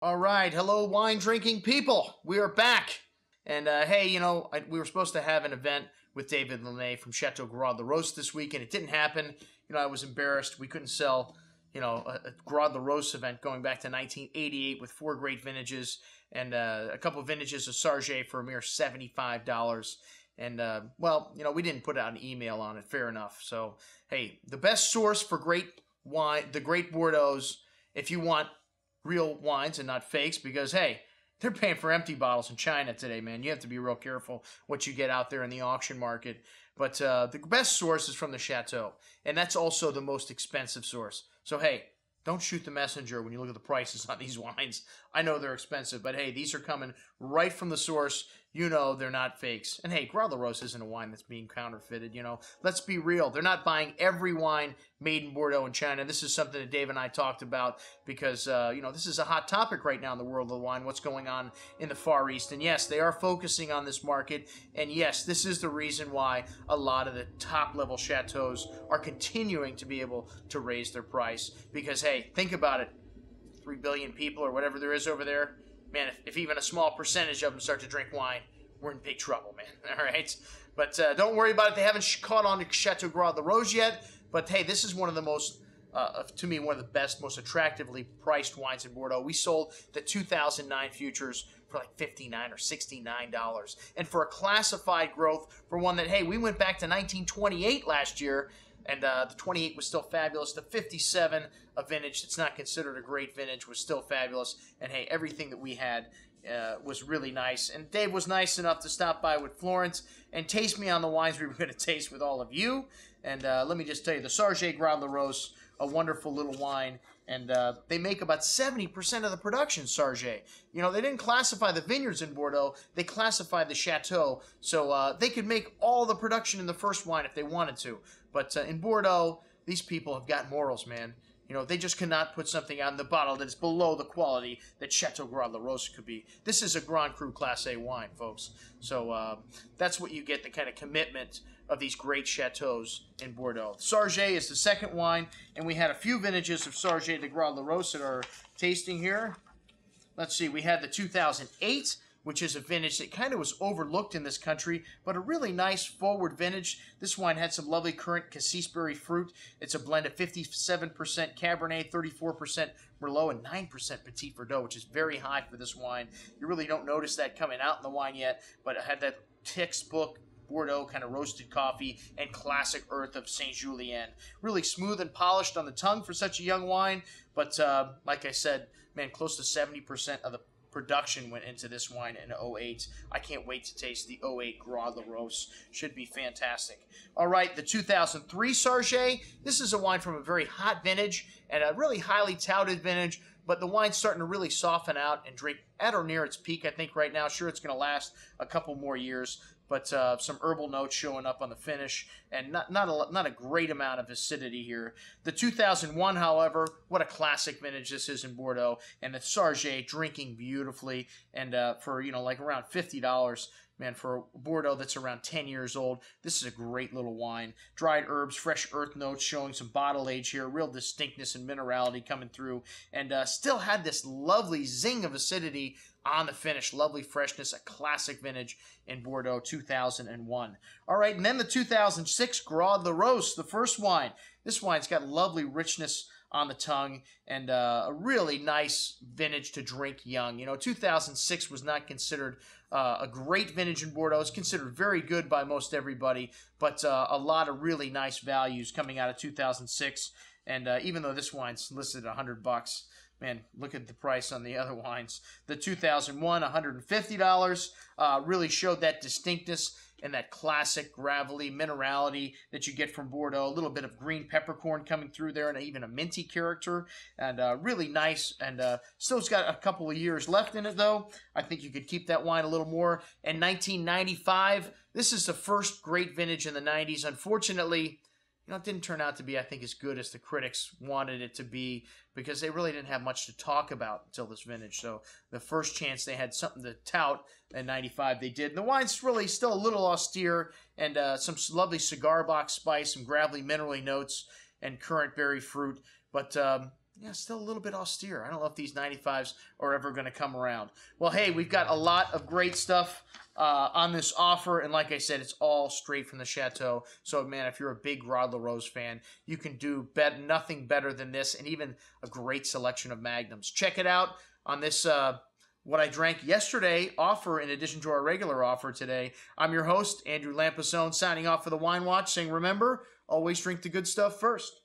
All right, hello, wine drinking people. We are back. And hey, we were supposed to have an event with David Lemay from Chateau Gruaud Larose this week, and it didn't happen. I was embarrassed. We couldn't sell, a Gruaud Larose event going back to 1988 with four great vintages and a couple of vintages of Sarge for a mere $75. And, we didn't put out an email on it. Fair enough. So, hey, the best source for great wine, the great Bordeaux's, if you want real wines and not fakes, because hey, they're paying for empty bottles in China today, man. You have to be real careful what you get out there in the auction market. But the best source is from the Chateau, and that's also the most expensive source. So hey, don't shoot the messenger when you look at the prices on these wines. I know they're expensive, but hey, these are coming right from the source. They're not fakes. And hey, Gruaud Larose isn't a wine that's being counterfeited. Let's be real. They're not buying every wine made in Bordeaux in China. This is something that Dave and I talked about because, this is a hot topic right now in the world of wine, what's going on in the Far East. And yes, they are focusing on this market. And yes, this is the reason why a lot of the top-level chateaus are continuing to be able to raise their price. Because, hey, think about it. 3 billion people or whatever there is over there. Man, if even a small percentage of them start to drink wine, we're in big trouble, man. All right? But don't worry about it. They haven't caught on to Chateau Gruaud Larose yet. But, hey, this is one of the most, to me, one of the best, most attractively priced wines in Bordeaux. We sold the 2009 futures for like $59 or $69. And for a classified growth, for one that, hey, we went back to 1928 last year, and the 28 was still fabulous. The 57, a vintage that's not considered a great vintage, was still fabulous. And, hey, everything that we had was really nice. And Dave was nice enough to stop by with Florence and taste me on the wines we were going to taste with all of you. And let me just tell you, the Sarge Gruaud Larose, a wonderful little wine. And they make about 70% of the production, Sarge. They didn't classify the vineyards in Bordeaux. They classified the chateau. So they could make all the production in the first wine if they wanted to. But in Bordeaux, these people have got morals, man. They just cannot put something out in the bottle that is below the quality that Chateau Gruaud Larose could be. This is a Grand Cru Class A wine, folks. So that's what you get, the kind of commitment of these great chateaus in Bordeaux. Sarge is the second wine, and we had a few vintages of Sarge de Gruaud Larose at our tasting here. Let's see, we had the 2008, which is a vintage that kind of was overlooked in this country, but a really nice forward vintage. This wine had some lovely currant cassis-berry fruit. It's a blend of 57% Cabernet, 34% Merlot, and 9% Petit Verdot, which is very high for this wine. You really don't notice that coming out in the wine yet, but it had that textbook Bordeaux kind of roasted coffee and classic earth of Saint Julien. Really smooth and polished on the tongue for such a young wine, but like I said, man, close to 70% of the production went into this wine in 08. I can't wait to taste the 08 Gruaud Larose. Should be fantastic. All right, the 2003 Sarge. This is a wine from a very hot vintage and a really highly touted vintage, but the wine's starting to really soften out and drink at or near its peak, I think, right now. Sure, it's going to last a couple more years, but some herbal notes showing up on the finish, and not a great amount of acidity here. The 2001, however, what a classic vintage this is in Bordeaux, and the Sarge drinking beautifully, and for like around $50. Man, for a Bordeaux that's around 10 years old, this is a great little wine. Dried herbs, fresh earth notes showing some bottle age here, real distinctness and minerality coming through, and still had this lovely zing of acidity on the finish. Lovely freshness, a classic vintage in Bordeaux, 2001. All right, and then the 2006 Gruaud Larose, the first wine. This wine's got lovely richness on the tongue and a really nice vintage to drink young. 2006 was not considered a great vintage in Bordeaux. It's considered very good by most everybody, but a lot of really nice values coming out of 2006. And even though this wine's listed at $100, man, look at the price on the other wines. The 2001, $150, really showed that distinctness and that classic gravelly minerality that you get from Bordeaux. A little bit of green peppercorn coming through there and even a minty character. And really nice. And still it's got a couple of years left in it, though. I think you could keep that wine a little more. And 1995, this is the first great vintage in the 90s. Unfortunately, it didn't turn out to be, I think, as good as the critics wanted it to be because they really didn't have much to talk about until this vintage. So the first chance they had something to tout in 95, they did. And the wine's really still a little austere and some lovely cigar box spice, some gravelly minerally notes, and currant berry fruit. But yeah, still a little bit austere. I don't know if these 95s are ever going to come around. Well, hey, we've got a lot of great stuff on this offer, and like I said, it's all straight from the Chateau. So, man, if you're a big Gruaud Larose fan, you can do nothing better than this, and even a great selection of Magnums. Check it out on this What I Drank Yesterday offer in addition to our regular offer today. I'm your host, Andrew Lampasone, signing off for the Wine Watch, saying remember, always drink the good stuff first.